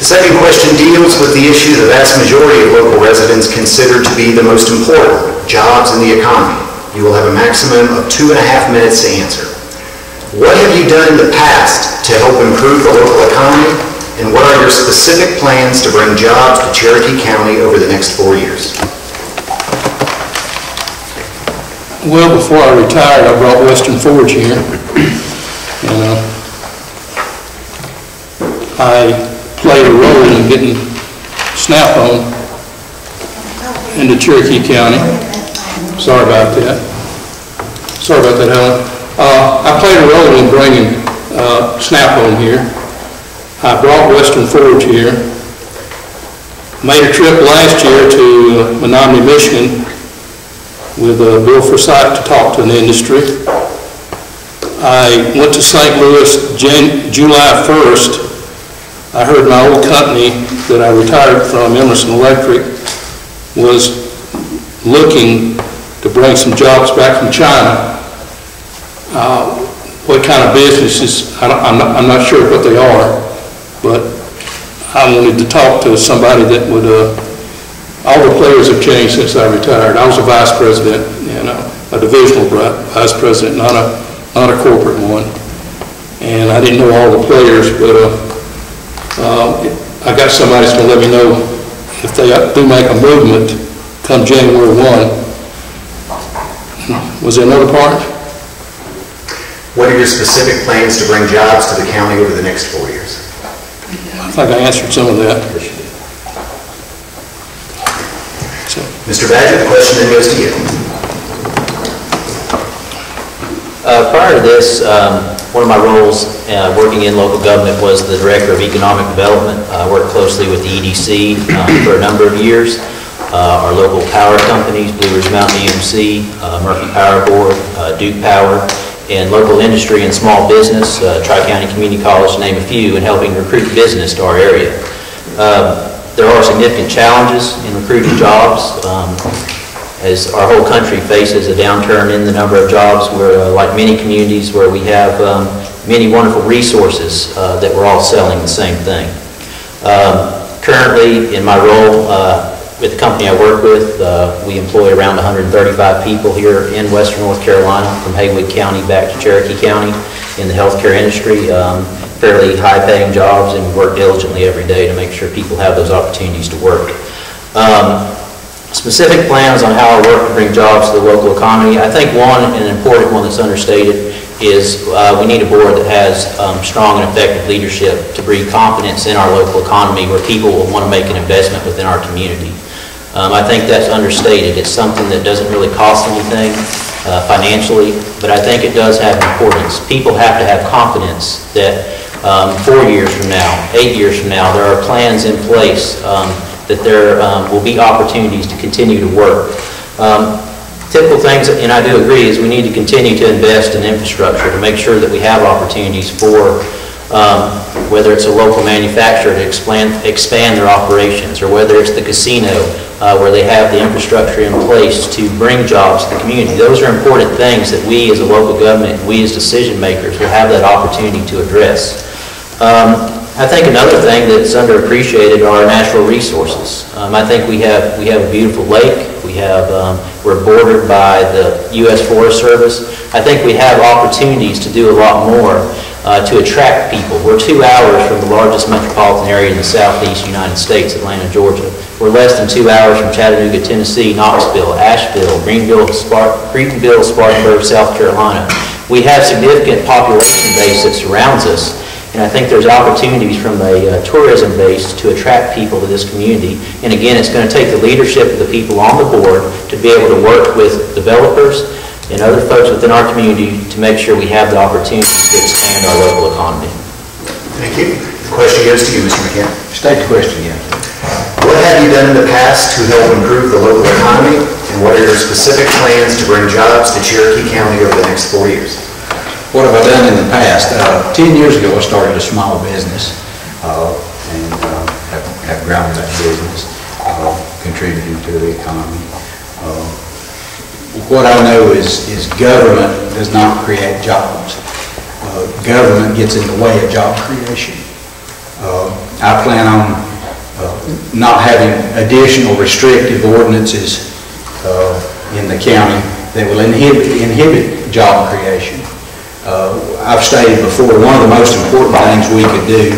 The second question deals with the issue the vast majority of local residents consider to be the most important, jobs and the economy. You will have a maximum of 2.5 minutes to answer. What have you done in the past to help improve the local economy, and what are your specific plans to bring jobs to Cherokee County over the next 4 years? Well, before I retired, I brought Western Forge here, and I played a role in getting Snap-on into Cherokee County. Sorry about that. Sorry about that, Helen. I played a role in bringing Snap-on here. I brought Western Forge here. Made a trip last year to Menominee, Michigan with Bill Forsyth to talk to an industry. I went to St. Louis July 1st. I heard my old company that I retired from, Emerson Electric, was looking to bring some jobs back from China. What kind of businesses, I'm not sure what they are, but I wanted to talk to somebody that would, all the players have changed since I retired. I was a vice president, a divisional vice president, not a corporate one. And I didn't know all the players, but I got somebody that's going to let me know if they do make a movement come January 1. Was there another part? What are your specific plans to bring jobs to the county over the next 4 years? I think I answered some of that. So. Mr. Badger, the question then goes to you. Prior to this, one of my roles working in local government was the Director of Economic Development. I worked closely with the EDC for a number of years. Our local power companies, Blue Ridge Mountain EMC, Murphy Power Board, Duke Power, and local industry and small business, Tri-County Community College, to name a few, in helping recruit business to our area. There are significant challenges in recruiting jobs. As our whole country faces a downturn in the number of jobs, we're like many communities where we have many wonderful resources that we're all selling the same thing. Currently, in my role with the company I work with, we employ around 135 people here in Western North Carolina, from Haywood County back to Cherokee County, in the healthcare industry. Fairly high-paying jobs, and we work diligently every day to make sure people have those opportunities to work. Specific plans on how I work to bring jobs to the local economy. I think one, and an important one that's understated, is we need a board that has strong and effective leadership to breed confidence in our local economy, where people will want to make an investment within our community. I think that's understated. It's something that doesn't really cost anything financially, but I think it does have importance. People have to have confidence that 4 years from now, 8 years from now, there are plans in place that there will be opportunities to continue to work. Typical things, and I do agree, is we need to continue to invest in infrastructure to make sure that we have opportunities for whether it's a local manufacturer to expand their operations, or whether it's the casino where they have the infrastructure in place to bring jobs to the community. Those are important things that we as a local government, we as decision makers, will have that opportunity to address. I think another thing that's underappreciated are our natural resources. I think we have a beautiful lake. We're bordered by the U.S. Forest Service. I think we have opportunities to do a lot more to attract people. We're 2 hours from the largest metropolitan area in the southeast United States, Atlanta, Georgia. We're less than 2 hours from Chattanooga, Tennessee, Knoxville, Asheville, Greenville, Spartanburg, South Carolina. We have significant population base that surrounds us. And I think there's opportunities from a tourism base to attract people to this community. And again, it's going to take the leadership of the people on the board to be able to work with developers and other folks within our community to make sure we have the opportunities to expand our local economy. Thank you. The question goes to you, Mr. McKenna. State the question again. What have you done in the past to help improve the local economy, and what are your specific plans to bring jobs to Cherokee County over the next 4 years? What have I done in the past? 10 years ago, I started a small business and have grown that business, contributing to the economy. What I know is government does not create jobs. Government gets in the way of job creation. I plan on not having additional restrictive ordinances in the county that will inhibit job creation. I've stated before, one of the most important things we could do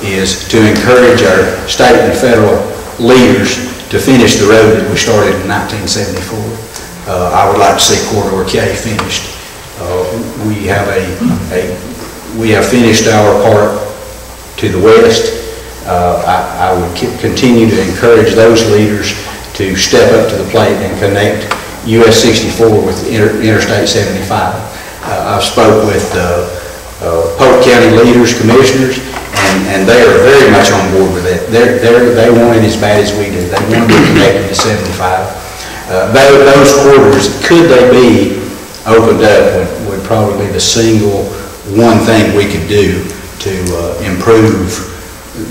is to encourage our state and federal leaders to finish the road that we started in 1974. I would like to see Corridor K finished. We have finished our part to the west. I would continue to encourage those leaders to step up to the plate and connect US 64 with Interstate 75. I've spoke with Polk County leaders, commissioners, and they are very much on board with it. They want it as bad as we do. They want to be connected to 75. Those corridors, could they be opened up, would probably be the single one thing we could do to improve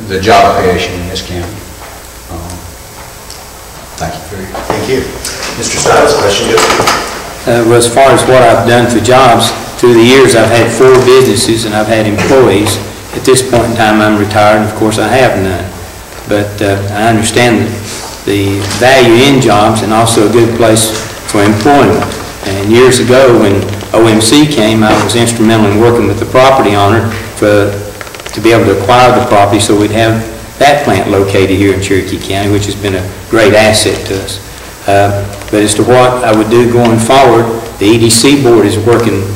the job creation in this county. Thank you. Thank you. Mr. Stiles, question goes to you. Well, as far as what I've done for jobs, through the years I've had 4 businesses and I've had employees. At this point in time I'm retired, and of course I have none. But I understand the value in jobs and also a good place for employment. And years ago when OMC came, I was instrumental in working with the property owner to be able to acquire the property so we'd have that plant located here in Cherokee County, which has been a great asset to us. But as to what I would do going forward, the EDC board is working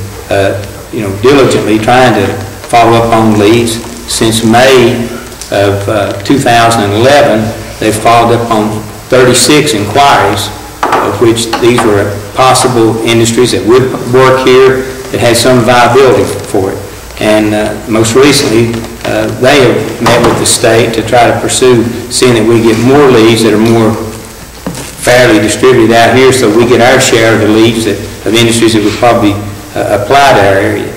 diligently trying to follow up on leads. Since May of 2011, they've followed up on 36 inquiries, of which these were possible industries that would work here that had some viability for it. And most recently, they have met with the state to try to pursue seeing that we get more leads that are more fairly distributed out here, so we get our share of the leads of industries that would probably apply to our area.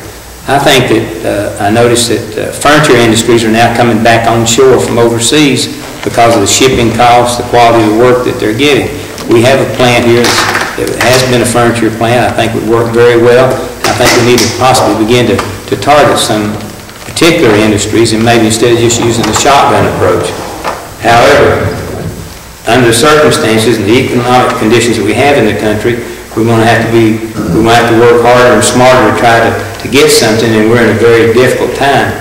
I think that I noticed that furniture industries are now coming back on shore from overseas because of the shipping costs, the quality of the work that they're getting. We have a plant here that has been a furniture plant. I think would work very well. I think we need to possibly begin to target some particular industries and maybe instead of just using the shotgun approach. However, under the circumstances and the economic conditions that we have in the country, we're going to have to work harder and smarter to try to get something, and we're in a very difficult time.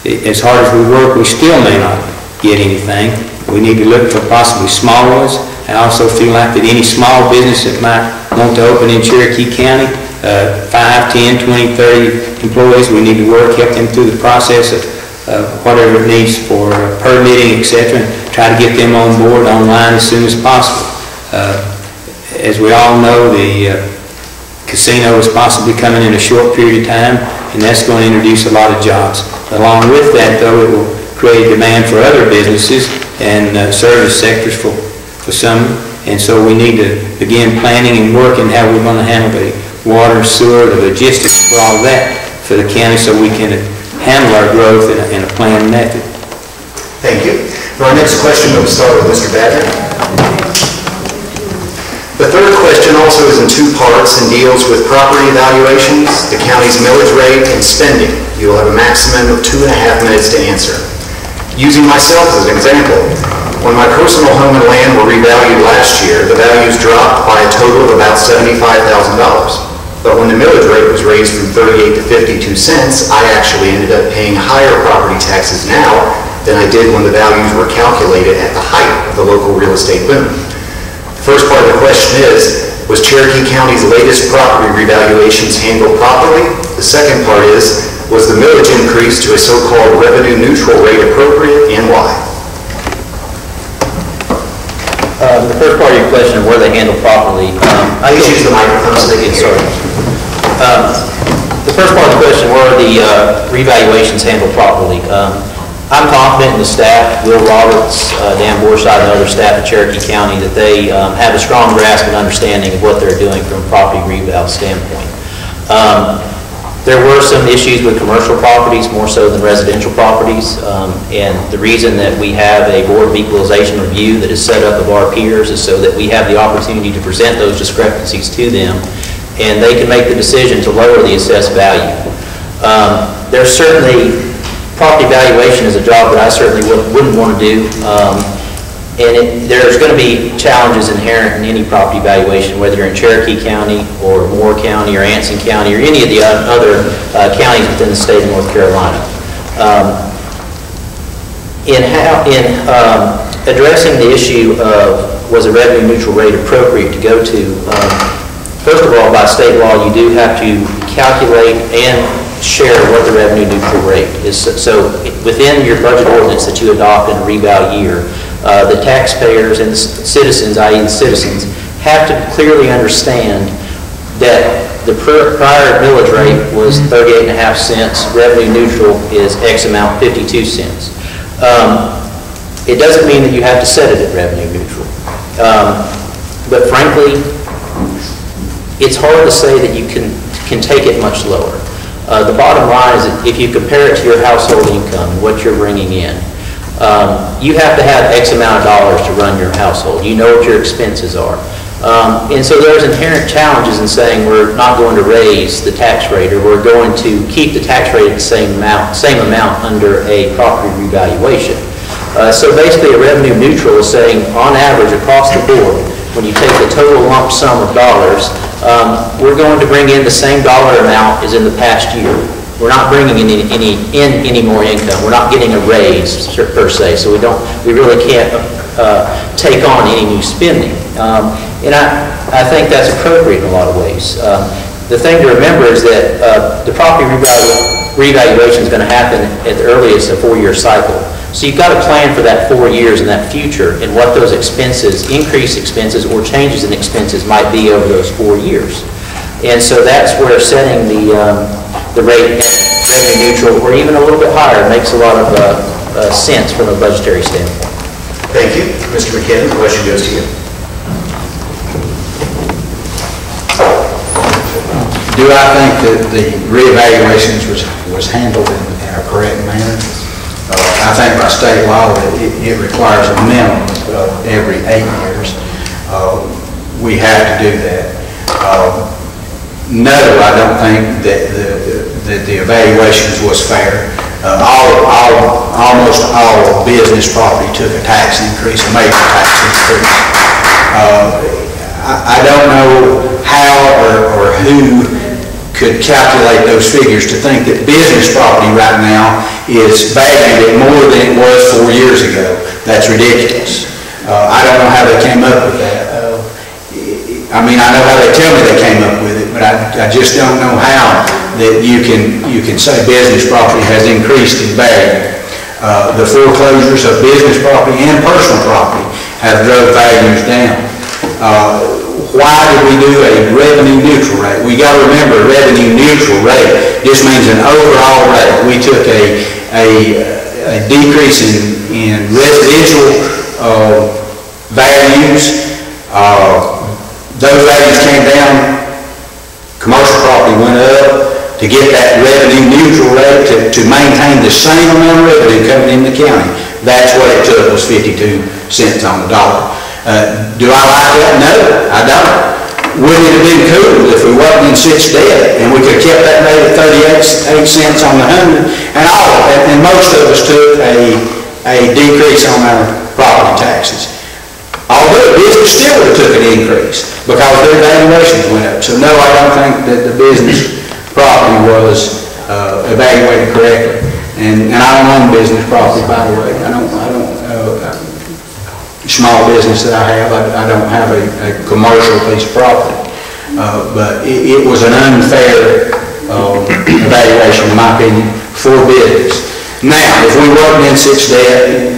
As hard as we work, we still may not get anything. We need to look for possibly small ones. I also feel like that any small business that might want to open in Cherokee County, 5, 10, 20, 30 employees, we need to help them through the process of whatever it needs for permitting, etc., and try to get them on board online as soon as possible. As we all know, the casino is possibly coming in a short period of time, and that's going to introduce a lot of jobs. Along with that, though, it will create demand for other businesses and service sectors for some, and so we need to begin planning and working how we're going to handle the water, sewer, the logistics for all that for the county so we can handle our growth in a planned method. Thank you. For our next question, we'll start with Mr. Badger. The third question also is in 2 parts and deals with property evaluations, the county's millage rate, and spending. You will have a maximum of 2.5 minutes to answer. Using myself as an example, when my personal home and land were revalued last year, the values dropped by a total of about $75,000. But when the millage rate was raised from 38 to 52 cents, I actually ended up paying higher property taxes now than I did when the values were calculated at the height of the local real estate boom. The first part of the question is, was Cherokee County's latest property revaluations handled properly? The second part is, was the millage increase to a so-called revenue neutral rate appropriate, and why? The first part of your question, were they handled properly? Please use the microphone so they can hear. Sorry. The first part of the question, were the revaluations handled properly? I'm confident in the staff, Will Roberts, Dan Borside, and other staff at Cherokee County, that they have a strong grasp and understanding of what they're doing from a property reval standpoint. There were some issues with commercial properties, more so than residential properties, and the reason that we have a Board of Equalization review that is set up of our peers is so that we have the opportunity to present those discrepancies to them, and they can make the decision to lower the assessed value. There's certainly, property valuation is a job that I certainly wouldn't want to do. And there's going to be challenges inherent in any property valuation, whether you're in Cherokee County or Moore County or Anson County or any of the other counties within the state of North Carolina. In addressing the issue of was a revenue neutral rate appropriate to go to, first of all, by state law, you do have to calculate and share what the revenue neutral rate is. So within your budget ordinance that you adopt in a reval year, the taxpayers and the citizens, i.e. the citizens, have to clearly understand that the prior millage rate was 38.5 cents, revenue neutral is X amount, 52 cents. It doesn't mean that you have to set it at revenue neutral. But frankly, it's hard to say that you can take it much lower. The bottom line is that if you compare it to your household income and what you're bringing in, you have to have X amount of dollars to run your household. You know what your expenses are. And so there's inherent challenges in saying we're not going to raise the tax rate or we're going to keep the tax rate at the same amount under a property revaluation. So basically a revenue neutral is saying on average across the board, when you take the total lump sum of dollars, we're going to bring in the same dollar amount as in the past year. We're not bringing in any more income. We're not getting a raise per se, so we really can't take on any new spending. And I think that's appropriate in a lot of ways. The thing to remember is that the property revaluation is going to happen at the earliest a 4-year cycle. So you've got to plan for that 4 years in that future and what those expenses, increased expenses or changes in expenses might be over those 4 years. And so that's where setting the rate at revenue neutral or even a little bit higher makes a lot of sense from a budgetary standpoint. Thank you. Mr. McKinnon, the question goes to you. Do I think that the reevaluations was handled in a correct manner? I think by state law that it requires a minimum of every 8 years. We have to do that. No, I don't think that the evaluations was fair. Almost all business property took a tax increase, a major tax increase. I don't know how or who could calculate those figures to think that business property right now is valued at more than it was 4 years ago. That's ridiculous. I don't know how they came up with that. I mean, I know how they tell me they came up with it, but I just don't know how that you can say business property has increased in value. The foreclosures of business property and personal property have drove values down. Why did we do a revenue neutral rate? We got to remember a revenue neutral rate just means an overall rate. We took a decrease in residential values. Those values came down, commercial property went up. To get that revenue neutral rate to maintain the same amount of revenue coming in the county, that's what it took, was 52 cents on the dollar. Do I like that? No, I don't. Wouldn't it have been cool if we wasn't in such debt and we could have kept that rate at 38 cents on the 100 and most of us took a decrease on our property taxes. Although business still would have took an increase because their valuations went up. So no, I don't think that the business property was evaluated correctly. And I don't own business property, by the way. I don't small business that I have. I don't have a commercial piece of property. But it was an unfair evaluation, in my opinion, for business. Now, if we wasn't in such debt,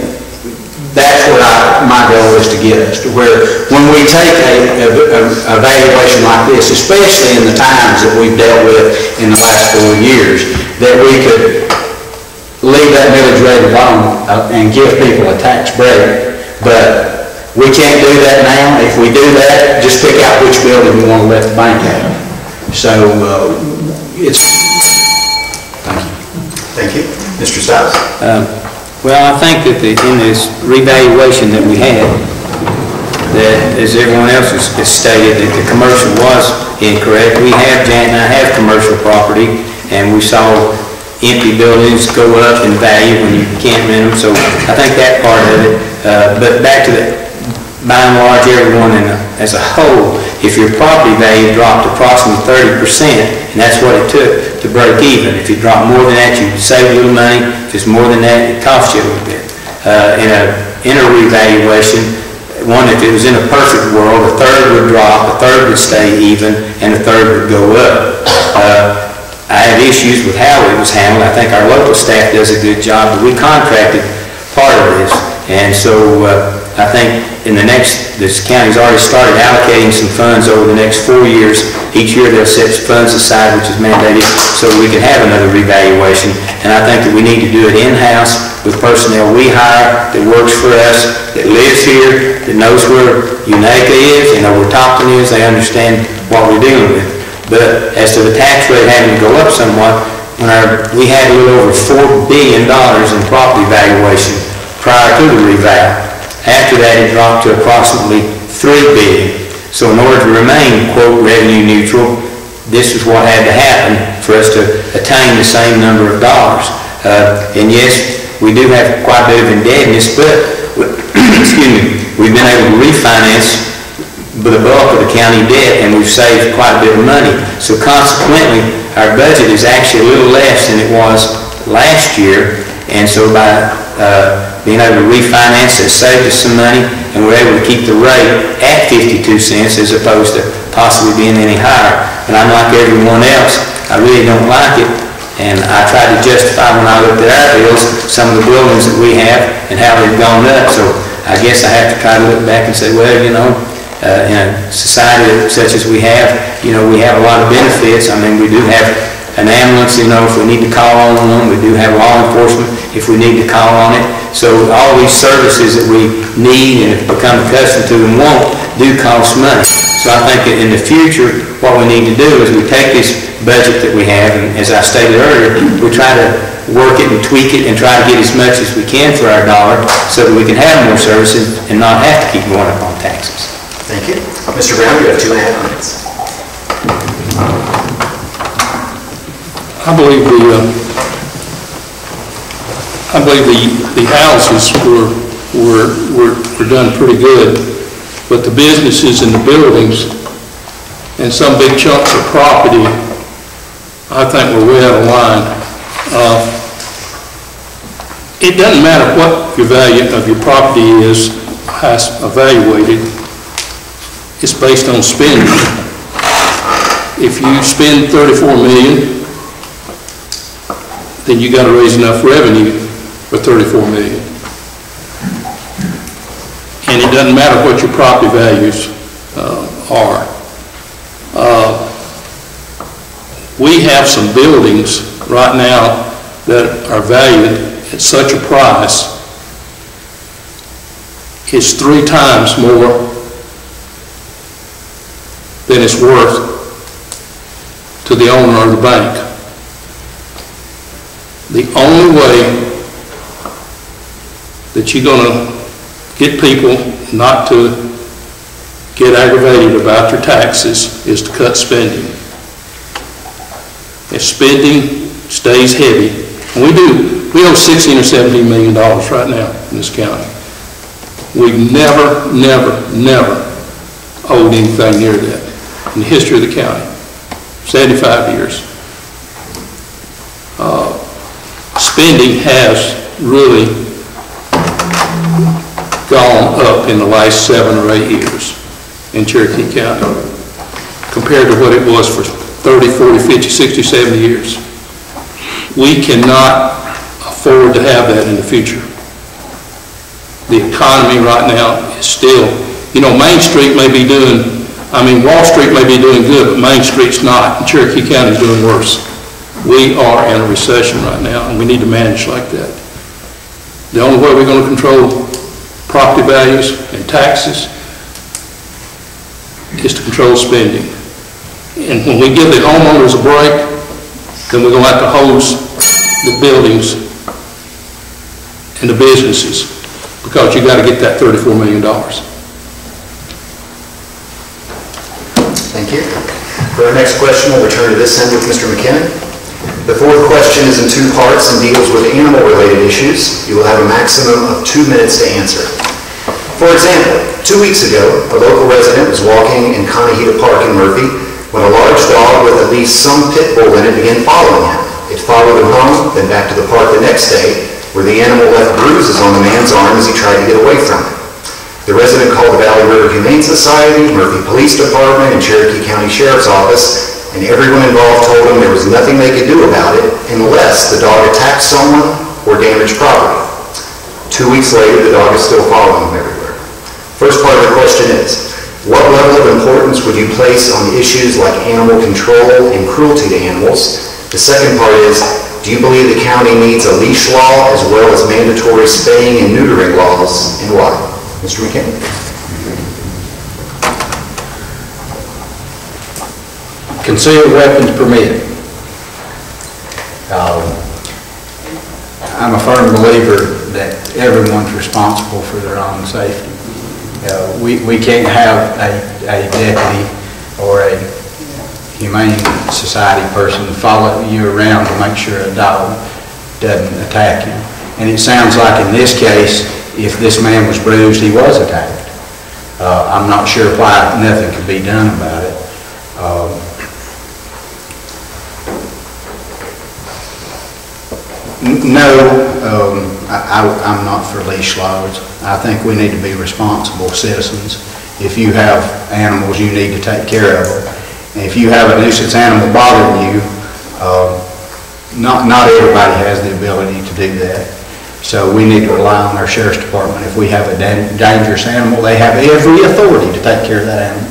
that's what my goal is to get us to where when we take a evaluation like this, especially in the times that we've dealt with in the last 4 years, that we could leave that millage rate alone and give people a tax break. But we can't do that now. If we do that, just pick out which building we want to let the bank have. So it's... Thank you. Mr. Stiles? Well, I think that in this revaluation that we had, that as everyone else has stated, that the commercial was incorrect. Janet and I have commercial property, and we saw empty buildings go up in value when you can't rent them, so I think that part of it. But back to the, by and large, everyone as a whole, if your property value dropped approximately 30%, and that's what it took to break even. If you drop more than that, you save a little money. If it's more than that, it costs you a little bit. In a revaluation, one, if it was in a perfect world, a third would drop, a third would stay even, and a third would go up. I have issues with how it was handled. I think our local staff does a good job, but we contracted part of this. And so I think this county's already started allocating some funds over the next 4 years. Each year they'll set funds aside, which is mandated, so we can have another revaluation. And I think that we need to do it in-house with personnel we hire that works for us, that lives here, that knows where Unaka is, they know where Topton is, they understand what we're dealing with. But as to the tax rate having to go up somewhat, we had a little over $4 billion in property valuation prior to the reval. After that, it dropped to approximately $3 billion. So in order to remain, quote, revenue neutral, this is what had to happen for us to attain the same number of dollars. And yes, we do have quite a bit of indebtedness, but excuse me, we've been able to refinance the bulk of the county debt, and we've saved quite a bit of money. So consequently, our budget is actually a little less than it was last year, and so by being able to refinance it saved us some money, and we're able to keep the rate at 52 cents as opposed to possibly being any higher. But I'm like everyone else, I really don't like it, and I tried to justify when I looked at our bills some of the buildings that we have and how they've gone up. So I guess I have to try to look back and say, well, you know, in a society such as we have a lot of benefits. I mean, we do have an ambulance, if we need to call on them. We do have law enforcement if we need to call on it. So all these services that we need and have become accustomed to and want do cost money. So I think that in the future, what we need to do is we take this budget that we have, and as I stated earlier, we try to work it and tweak it and try to get as much as we can for our dollar so that we can have more services and not have to keep going up on taxes. Thank you. Mr. Brown, you have 2.5 minutes. I believe the houses were done pretty good, but the businesses and the buildings and some big chunks of property, I think we're way out of line. It doesn't matter what your value of your property is evaluated. It's based on spending. If you spend $34 million, then you got to raise enough revenue for $34 million. And it doesn't matter what your property values are. We have some buildings right now that are valued at such a price, it's 3 times more than it's worth to the owner or the bank. The only way that you're going to get people not to get aggravated about their taxes is to cut spending. If spending stays heavy, and we owe $16 or $17 million right now in this county. We've never owed anything near that in the history of the county, 75 years. Spending has really gone up in the last 7 or 8 years in Cherokee County compared to what it was for 30, 40, 50, 60, 70 years. We cannot afford to have that in the future. The economy right now is still, Main Street may be doing, Wall Street may be doing good, but Main Street's not, and Cherokee County is doing worse. We are in a recession right now, and we need to manage like that. The only way we're going to control property values and taxes is to control spending. And when we give the homeowners a break, then we're going to have to hose the buildings and the businesses, because you got to get that $34 million. Thank you. For our next question, we'll return to this end with Mr. McKinnon. The fourth question is in two parts and deals with animal-related issues. You will have a maximum of 2 minutes to answer. For example, 2 weeks ago, a local resident was walking in Conahita Park in Murphy when a large dog with at least some pit bull in it began following him. It followed him home, then back to the park the next day, where the animal left bruises on the man's arm as he tried to get away from it. The resident called the Valley River Humane Society, Murphy Police Department, and Cherokee County Sheriff's Office, and everyone involved told him there was nothing they could do about it unless the dog attacked someone or damaged property. 2 weeks later, the dog is still following him everywhere. First part of the question is, what level of importance would you place on issues like animal control and cruelty to animals? The second part is, do you believe the county needs a leash law as well as mandatory spaying and neutering laws, and why? Mr. McKinney. Concealed weapons permit. I'm a firm believer that everyone's responsible for their own safety. We can't have a deputy or a humane society person follow you around to make sure a dog doesn't attack you. And it sounds like in this case, if this man was bruised, he was attacked. I'm not sure why nothing could be done about it. No, I'm not for leash laws. I think we need to be responsible citizens. If you have animals, you need to take care of them. And if you have a nuisance animal bothering you, not everybody has the ability to do that. So we need to rely on our sheriff's department. If we have a dangerous animal, they have every authority to take care of that animal.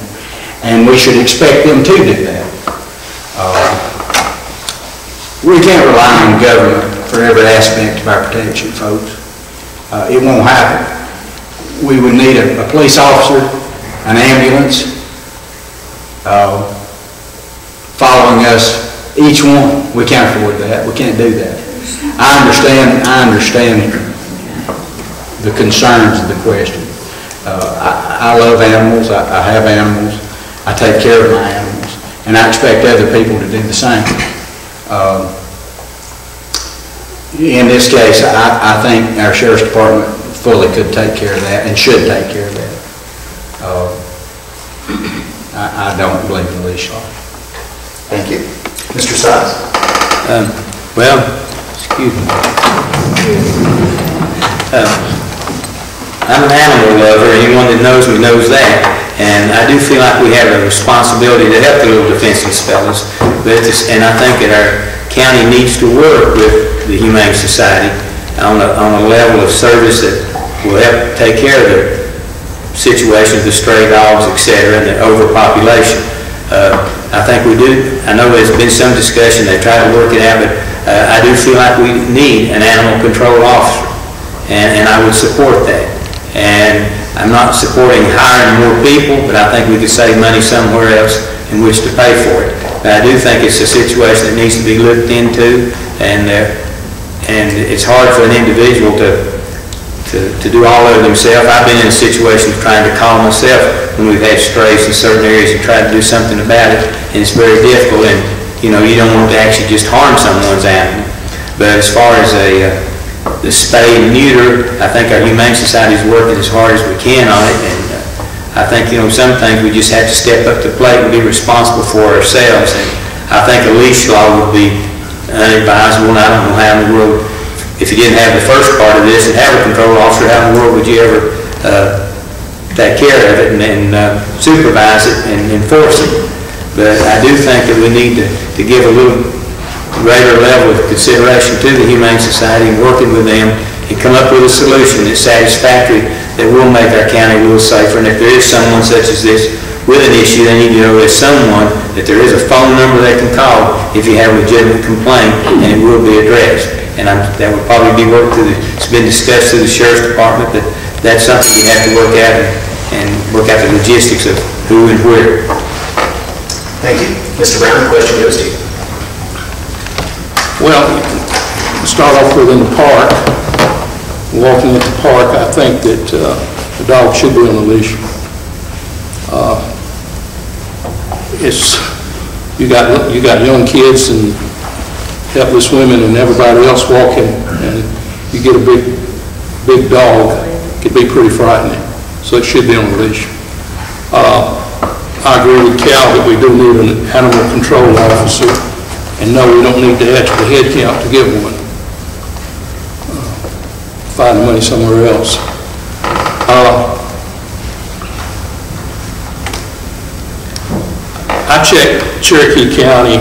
And we should expect them to do that. We can't rely on government for every aspect of our protection, folks. It won't happen. We would need a police officer, an ambulance, following us, each one. We can't afford that. We can't do that. I understand the concerns of the question. I love animals. I have animals. I take care of my animals. And I expect other people to do the same. In this case, I think our sheriff's department fully could take care of that and should take care of that. I don't believe in the leash law. Thank you. Mr. Stiles. Well, excuse me. I'm an animal lover. Anyone that knows me knows that. And I do feel like we have a responsibility to help the little defenseless fellows. And I think that our county needs to work with the Humane Society on a level of service that will help take care of the situation of the stray dogs, etc., and the overpopulation. I think we do. I know there's been some discussion. They try to work it out, but I do feel like we need an animal control officer, and I would support that. And I'm not supporting hiring more people, but I think we could save money somewhere else in which to pay for it. But I do think it's a situation that needs to be looked into, and it's hard for an individual to do all of it himself. I've been in a situation of trying to call myself when we've had strays in certain areas and tried to do something about it, and it's very difficult, and you don't want to actually just harm someone's animal. But as far as the spay and neuter, I think our Humane Society is working as hard as we can on it, and I think, some things we just have to step up to the plate and be responsible for ourselves. And I think a leash law would be unadvisable, and I don't know how in the world, if you didn't have the first part of this and have a control officer, how in the world would you ever take care of it and supervise it and enforce it? But I do think that we need to give a little greater level of consideration to the Humane Society and working with them and come up with a solution that's satisfactory that will make our county a little safer. And if there is someone such as this with an issue, they need to know there's someone, that there is a phone number they can call if you have a legitimate complaint, and it will be addressed. And that would probably be worked through it's been discussed through the Sheriff's Department, but that's something we have to work out and work out the logistics of who and where. Thank you. Mr. Brown, the question goes to you. Well, start off with in the park. Walking at the park, I think that the dog should be on the leash. You got young kids and helpless women and everybody else walking, and you get a big dog, it could be pretty frightening. So it should be on a leash. I agree with Cal that we do need an animal control officer, and no, we don't need to add to the head count to get one. Find the money somewhere else. I checked Cherokee County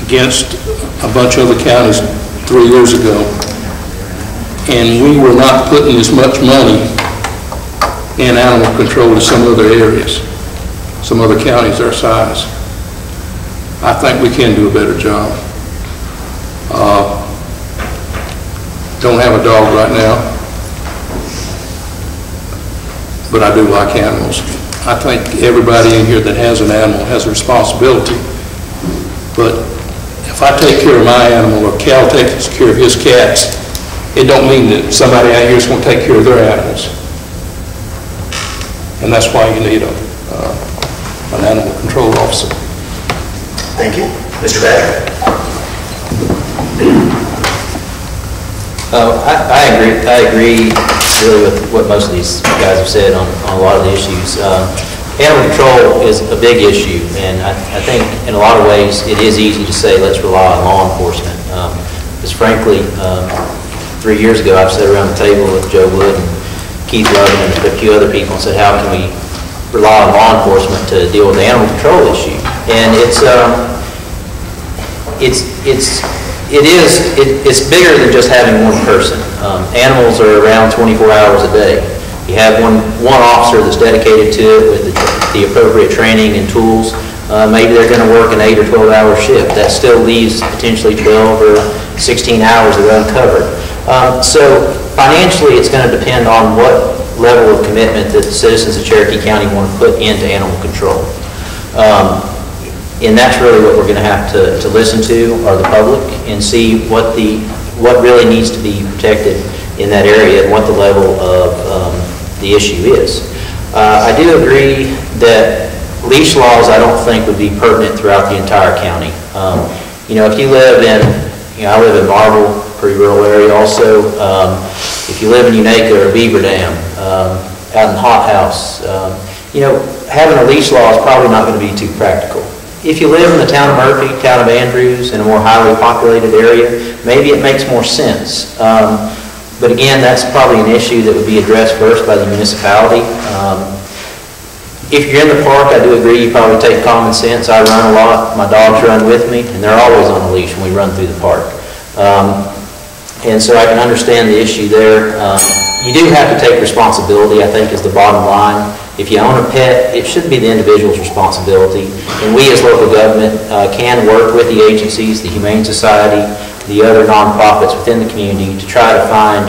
against a bunch of other counties 3 years ago, and we were not putting as much money in animal control as some other areas, some other counties our size. I think we can do a better job. Don't have a dog right now, but I do like animals. I think everybody in here that has an animal has a responsibility. But if I take care of my animal or Cal takes care of his cats, it don't mean that somebody out here is going to take care of their animals. And that's why you need an animal control officer. Thank you. Mr. Badger? I agree really with what most of these guys have said on a lot of the issues. Animal control is a big issue, and I think in a lot of ways it is easy to say let's rely on law enforcement. Because frankly, 3 years ago I've sat around the table with Joe Wood and Keith Lovin and a few other people and said, how can we rely on law enforcement to deal with the animal control issue? And it's bigger than just having one person. Animals are around 24 hours a day. You have one officer that's dedicated to it with the appropriate training and tools. Maybe they're going to work an 8 or 12-hour shift. That still leaves potentially 12 or 16 hours that are uncovered. So financially, it's going to depend on what level of commitment that the citizens of Cherokee County want to put into animal control. And that's really what we're going to have to listen to, are the public, and see what really needs to be protected in that area and what the level of the issue is. I do agree that leash laws, I don't think, would be pertinent throughout the entire county. If you live in, I live in Marble, pretty rural area also. If you live in Unaka or Beaver Dam, out in Hot House, having a leash law is probably not going to be too practical. If you live in the town of Murphy, town of Andrews, in a more highly populated area, maybe it makes more sense. But again, that's probably an issue that would be addressed first by the municipality. If you're in the park, I do agree you probably take common sense. I run a lot, my dogs run with me, and they're always on a leash when we run through the park. And so I can understand the issue there. You do have to take responsibility, I think, is the bottom line. If you own a pet, it shouldn't be the individual's responsibility. And we as local government can work with the agencies, the Humane Society, the other nonprofits within the community to try to find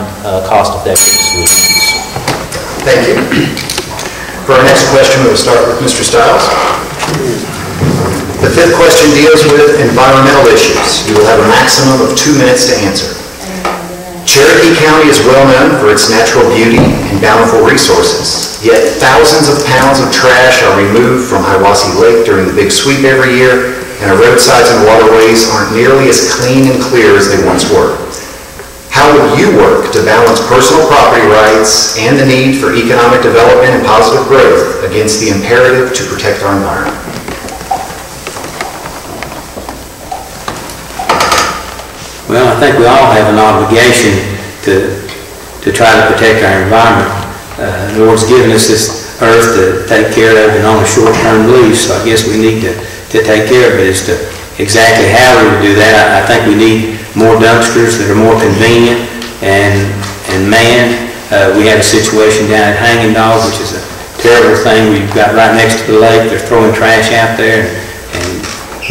cost-effective solutions. Thank you. For our next question, we will start with Mr. Stiles. The fifth question deals with environmental issues. You will have a maximum of 2 minutes to answer. Cherokee County is well known for its natural beauty and bountiful resources, yet thousands of pounds of trash are removed from Hiwassee Lake during the big sweep every year, and our roadsides and waterways aren't nearly as clean and clear as they once were. How would you work to balance personal property rights and the need for economic development and positive growth against the imperative to protect our environment? Well, I think we all have an obligation to try to protect our environment. The Lord's given us this earth to take care of and on a short-term lease, so I guess we need to take care of it. As to exactly how we would do that, I think we need more dumpsters that are more convenient and manned. We have a situation down at Hanging Dog, which is a terrible thing. We've got right next to the lake, they're throwing trash out there, and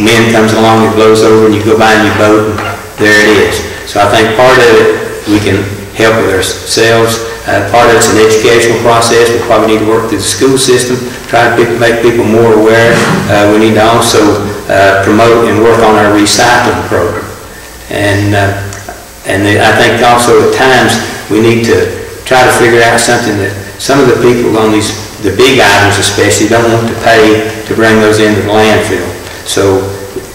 men comes along and blows over, and you go by in your boat, and there it is. So I think part of it we can help with ourselves. Part of it's an educational process. We probably need to work through the school system, try to make people more aware. We need to also promote and work on our recycling program. And I think also at times we need to try to figure out something that some of the people on the big items especially, don't want to pay to bring those into the landfill. So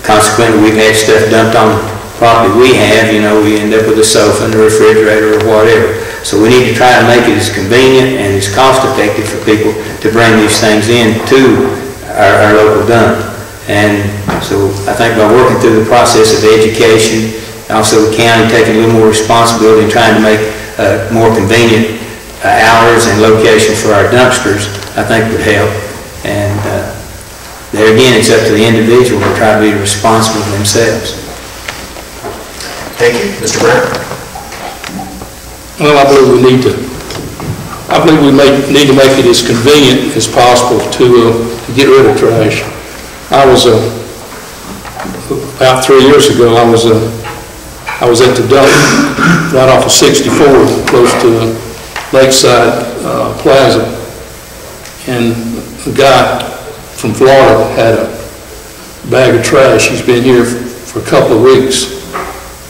consequently, we've had stuff dumped on property we have, we end up with a sofa and a refrigerator or whatever. So we need to try to make it as convenient and as cost-effective for people to bring these things in to our local dump. And so I think by working through the process of education, also the county taking a little more responsibility and trying to make more convenient hours and location for our dumpsters, I think would help. And there again, it's up to the individual to try to be responsible themselves. Thank you. Mr. Brown? Well, I believe we need to make it as convenient as possible to get rid of trash. I was about 3 years ago. I was at the dump right off of 64, close to Lakeside Plaza, and a guy from Florida had a bag of trash. He's been here for a couple of weeks,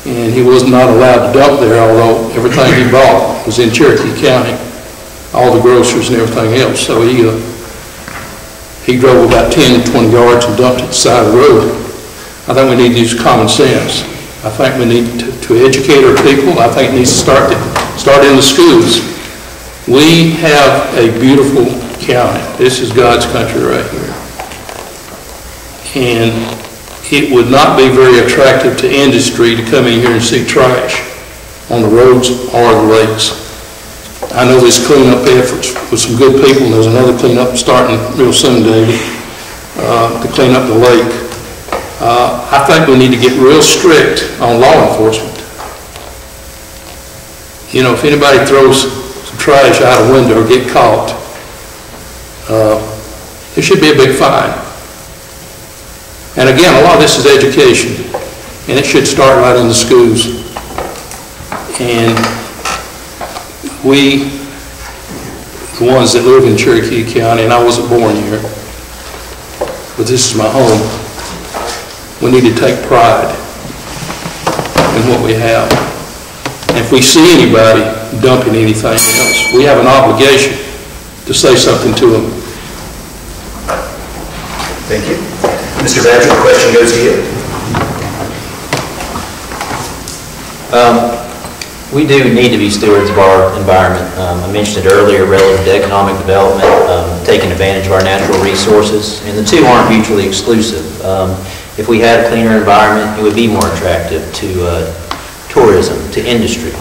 and he was not allowed to dump there, although everything he bought was in Cherokee County, all the groceries and everything else. So he drove about 10, 20 yards and dumped at the side of the road. I think we need to use common sense. I think we need to educate our people. I think it needs to start in the schools. We have a beautiful county. This is God's country right here. And it would not be very attractive to industry to come in here and see trash on the roads or the lakes. I know there's cleanup efforts with some good people. There's another cleanup starting real soon, David, to clean up the lake. I think we need to get real strict on law enforcement. If anybody throws some trash out a window or get caught, there should be a big fine. And again, a lot of this is education, and it should start right in the schools. And we, the ones that live in Cherokee County, and I wasn't born here, but this is my home, we need to take pride in what we have. And if we see anybody dumping anything else, we have an obligation to say something to them. Thank you. Mr. Badger, the question goes to you. We do need to be stewards of our environment. I mentioned it earlier relative to economic development, taking advantage of our natural resources, and the two aren't mutually exclusive. If we had a cleaner environment, it would be more attractive to tourism, to industry.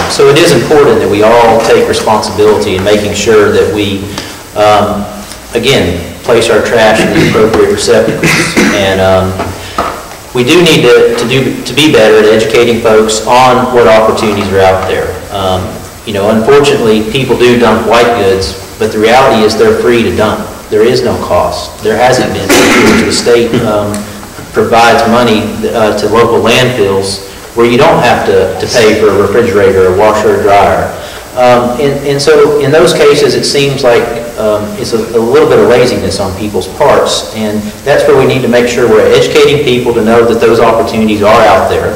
So it is important that we all take responsibility in making sure that we, again, place our trash in the appropriate receptacles. And we do need to be better at educating folks on what opportunities are out there. Unfortunately, people do dump white goods, but the reality is they're free to dump. There is no cost. There hasn't been. The state provides money to local landfills where you don't have to pay for a refrigerator, a washer, or dryer. And so in those cases, it seems like it's a little bit of laziness on people's parts, and that's where we need to make sure we're educating people to know that those opportunities are out there.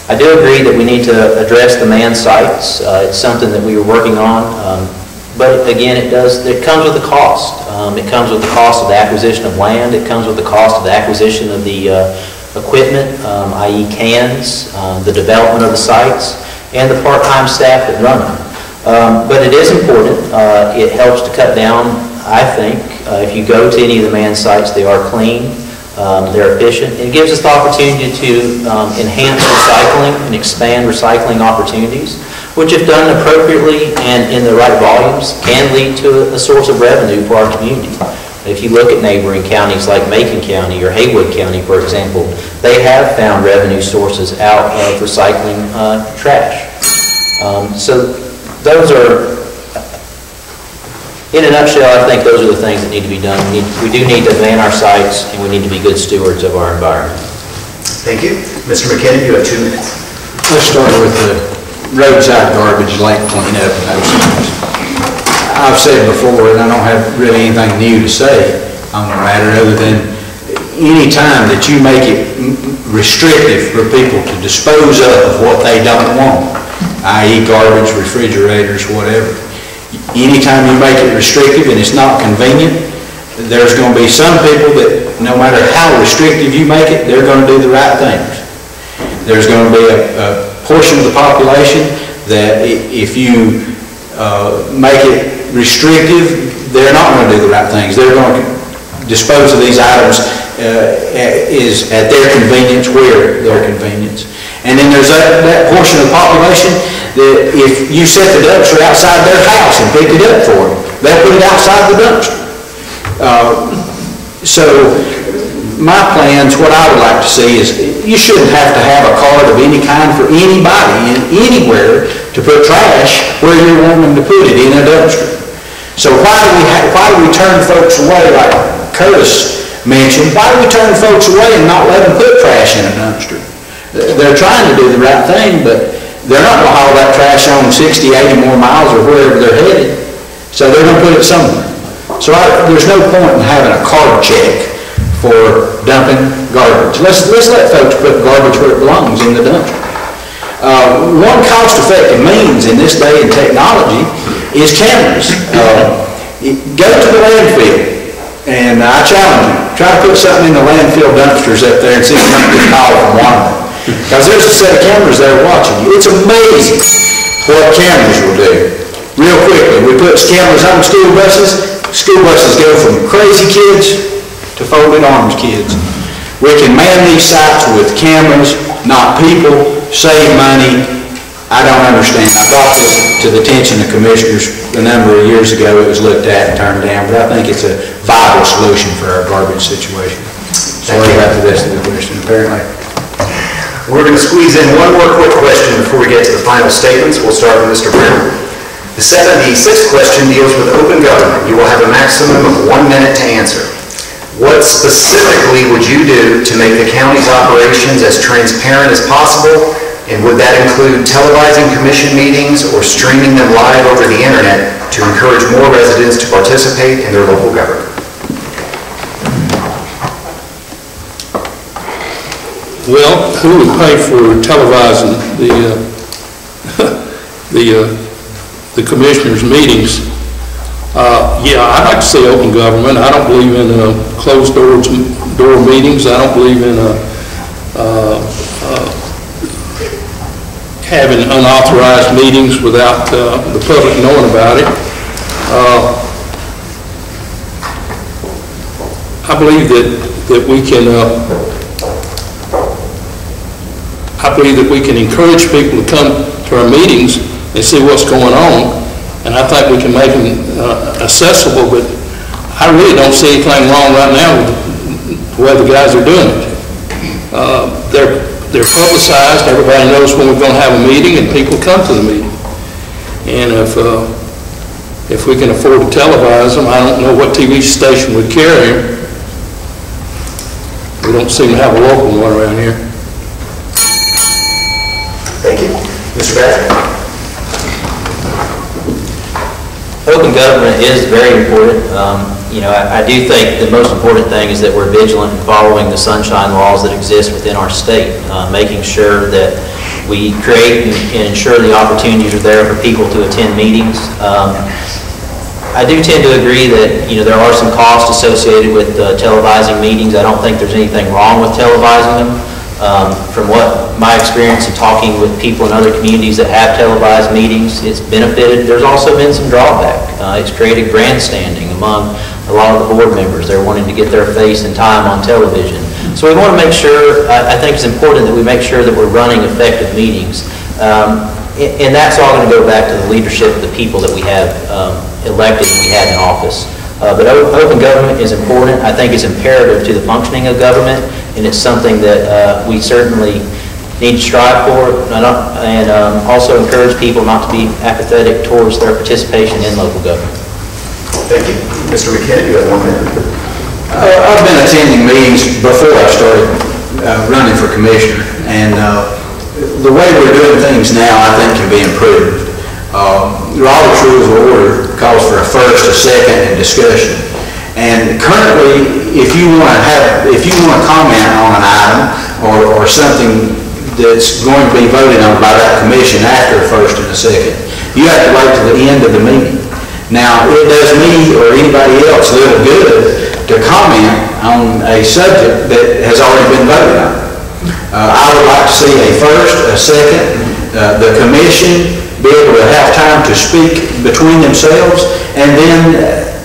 I do agree that we need to address the manned sites. It's something that we were working on, but again, it comes with a cost. It comes with the cost of the acquisition of land. It comes with the cost of the acquisition of the equipment, i.e. cans, the development of the sites, and the part-time staff that run them. But it is important. It helps to cut down, I think. If you go to any of the manned sites, they are clean, they're efficient. It gives us the opportunity to enhance recycling and expand recycling opportunities, which if done appropriately and in the right volumes, can lead to a source of revenue for our community. If you look at neighboring counties like Macon County or Haywood County, for example, they have found revenue sources out of recycling trash. So those are, in a nutshell, I think those are the things that need to be done. We do need to man our sites, and we need to be good stewards of our environment. Thank you. Mr. McKinney, you have 2 minutes. Let's start with the roadside garbage, lake cleanup, and those things. I've said before, and I don't have really anything new to say on the matter other than any time that you make it restrictive for people to dispose of what they don't want, i.e. garbage, refrigerators, whatever. Anytime you make it restrictive and it's not convenient, there's going to be some people that, no matter how restrictive you make it, they're going to do the right things. There's going to be a portion of the population that if you make it restrictive, they're not going to do the right things. They're going to dispose of these items is at their convenience, where their convenience. And then there's that portion of the population that if you set the dumpster outside their house and pick it up for them, they'll put it outside the dumpster. So my plans, what I would like to see is you shouldn't have to have a card of any kind for anybody anywhere to put trash where you're wanting them to put it, in a dumpster. So why do we turn folks away, like Curtis mentioned, why do we turn folks away and not let them put trash in a dumpster? They're trying to do the right thing, but they're not going to haul that trash on 60, 80 more miles or wherever they're headed. So they're going to put it somewhere. So there's no point in having a card check for dumping garbage. Let's let folks put garbage where it belongs, in the dumpster. One cost-effective means in this day and technology is cameras. Go to the landfill, and I challenge you, try to put something in the landfill dumpsters up there and see if you can get a call from one of them. Because there's a set of cameras there watching you. It's amazing what cameras will do. Real quickly, we put cameras on school buses. School buses go from crazy kids to folded arms kids. We can man these sites with cameras, not people, save money. I don't understand. I brought this to the attention of commissioners a number of years ago. It was looked at and turned down, but I think it's a viable solution for our garbage situation. Sorry about the rest of the question, apparently. We're going to squeeze in one more quick question before we get to the final statements. We'll start with Mr. Brown. The 76th question deals with open government. You will have a maximum of 1 minute to answer. What specifically would you do to make the county's operations as transparent as possible? And would that include televising commission meetings or streaming them live over the internet to encourage more residents to participate in their local government? Well, who would pay for televising the commissioners' meetings? Yeah, I'd like to see open government. I don't believe in closed door meetings. I don't believe in having unauthorized meetings without the public knowing about it. I believe that we can. I believe that we can encourage people to come to our meetings and see what's going on, and I think we can make them accessible, but I really don't see anything wrong right now with the way the guys are doing it. They're publicized, everybody knows when we're going to have a meeting, and people come to the meeting. And if we can afford to televise them, I don't know what TV station would carry them. We don't seem to have a local one around here. Thank you. Mr. Bassett? Open government is very important. I do think the most important thing is that we're vigilant in following the sunshine laws that exist within our state, making sure that we create and ensure the opportunities are there for people to attend meetings. I do tend to agree that there are some costs associated with televising meetings. I don't think there's anything wrong with televising them. From what my experience in talking with people in other communities that have televised meetings, it's benefited. There's also been some drawback. It's created grandstanding among a lot of the board members. They're wanting to get their face and time on television. So we want to make sure, I think it's important that we make sure that we're running effective meetings. And that's all going to go back to the leadership of the people that we have elected and we have in office. But open government is important. I think it's imperative to the functioning of government, and it's something that we certainly need to strive for, and also encourage people not to be apathetic towards their participation in local government. Thank you. Mr. McKinney, you have 1 minute. I've been attending meetings before I started running for commissioner, and the way we're doing things now, I think, can be improved. Robert's Rules of Order calls for a first, a second, and discussion. And currently, if you want to comment on an item or something that's going to be voted on by that commission after a first and a second, you have to wait till the end of the meeting. Now, it does me or anybody else little good to comment on a subject that has already been voted on. I would like to see a first, a second, the commission be able to have time to speak between themselves, and then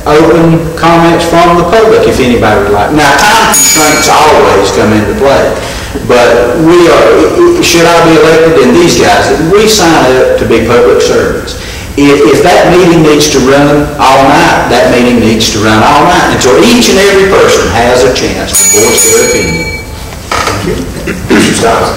open comments from the public if anybody would like. Now, time constraints always come into play, but we are, should I be elected, and these guys, we sign up to be public servants. If that meeting needs to run all night, that meeting needs to run all night, until each and every person has a chance to voice their opinion. Thank you. Mr. Stiles.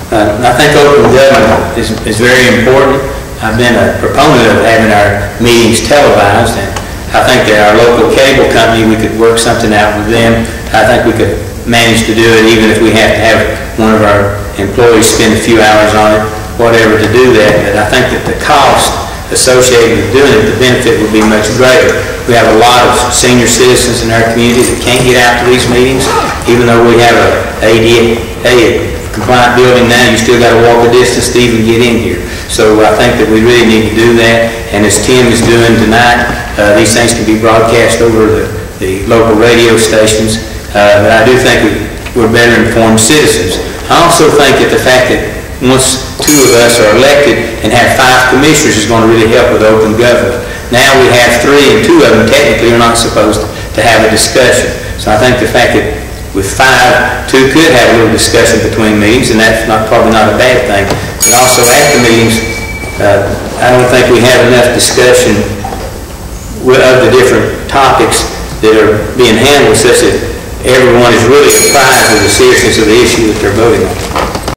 I think open government is very important. I've been a proponent of having our meetings televised, and I think that our local cable company, we could work something out with them. I think we could manage to do it even if we have to have one of our employees spend a few hours on it, whatever, to do that. But I think that the cost associated with doing it, the benefit would be much greater. We have a lot of senior citizens in our community that can't get out to these meetings, even though we have a ADA compliant building now, you still got to walk a distance to even get in here. So I think that we really need to do that, and as Tim is doing tonight, these things can be broadcast over the local radio stations, but I do think we're better informed citizens. I also think that the fact that once 2 of us are elected and have 5 commissioners is going to really help with open government. Now we have 3, and 2 of them technically are not supposed to have a discussion. So I think the fact that with 5, 2 could have a little discussion between meetings, and that's probably not a bad thing. But also after meetings, I don't think we have enough discussion of the different topics that are being handled such that everyone is really surprised with the seriousness of the issue that they're voting on.